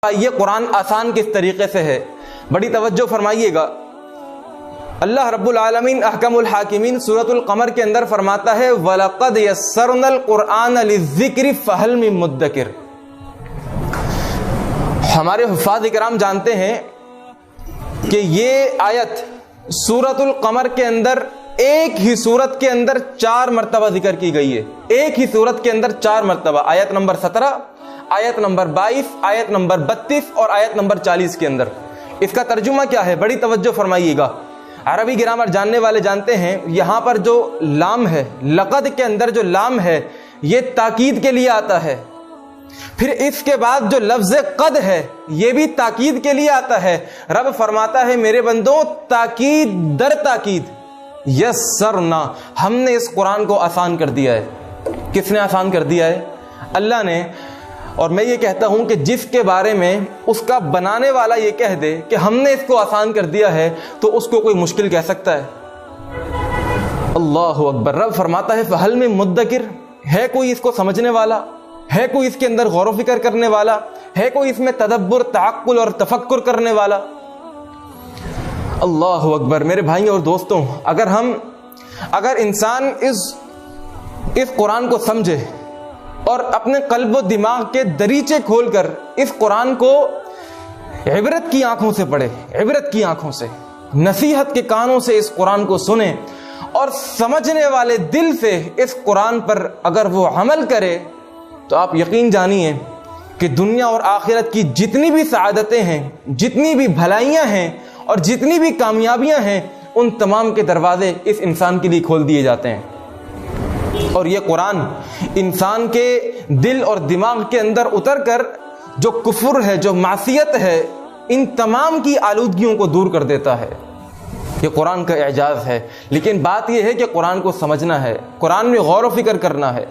یہ قرآن آسان کس طریقے سے ہے، بڑی توجہ فرمائیے گا۔ اللہ رب العالمین احکم الحاکمین سورۃ القمر کے اندر فرماتا ہے وَلَقَدْ يَسَّرْنَا الْقُرْآنَ لِلذِّكْرِ فَهَلْ مِن مُدَّكِرٍ۔ ہمارے حفاظ اکرام جانتے ہیں کہ یہ آیت سورۃ القمر کے اندر ایک ہی سورت کے اندر 4 مرتبہ ذکر کی گئی ہے، ایک ہی سورت کے اندر 4 مرتبہ، آیت نمبر 17، آیت نمبر 22، آیت نمبر 32 اور آیت نمبر 40 کے اندر۔ اس کا ترجمہ کیا ہے، بڑی توجہ فرمائیے گا۔ عربی گرامر جاننے والے جانتے ہیں یہاں پر جو لام ہے، لقد کے اندر جو لام ہے یہ تاکید کے لیے آتا ہے، پھر اس کے بعد جو لفظ قد ہے یہ بھی تاکید کے لیے آتا ہے۔ رب فرماتا ہے میرے بندوں تاکید در تاکید یسرنا، ہم نے اس قرآن کو آسان کر دیا ہے۔ کس نے آسان کر دیا ہے؟ اللہ نے۔ اور میں یہ کہتا ہوں کہ جس کے بارے میں اس کا بنانے والا یہ کہہ دے کہ ہم نے اس کو آسان کر دیا ہے تو اس کو کوئی مشکل کہہ سکتا ہے؟ اللہ اکبر۔ رب فرماتا ہے فَهَلْ مِن مُدَّكِرٍ، ہے کوئی اس کو سمجھنے والا، ہے کوئی اس کے اندر غور و فکر کرنے والا، ہے کوئی اس میں تدبر، تعقل اور تفکر کرنے والا؟ اللہ اکبر۔ میرے بھائیوں اور دوستوں، اگر انسان اس قرآن کو سمجھے اور اپنے قلب و دماغ کے دریچے کھول کر اس قرآن کو عبرت کی آنکھوں سے پڑھے، عبرت کی آنکھوں سے، نصیحت کے کانوں سے اس قرآن کو سنے اور سمجھنے والے دل سے اس قرآن پر اگر وہ عمل کرے تو آپ یقین جانیے کہ دنیا اور آخرت کی جتنی بھی سعادتیں ہیں، جتنی بھی بھلائیاں ہیں اور جتنی بھی کامیابیاں ہیں، ان تمام کے دروازے اس انسان کے لیے کھول دیے جاتے ہیں۔ اور یہ قرآن انسان کے دل اور دماغ کے اندر اتر کر جو کفر ہے، جو معصیت ہے، ان تمام کی آلودگیوں کو دور کر دیتا ہے۔ یہ قرآن کا اعجاز ہے، لیکن بات یہ ہے کہ قرآن کو سمجھنا ہے، قرآن میں غور و فکر کرنا ہے۔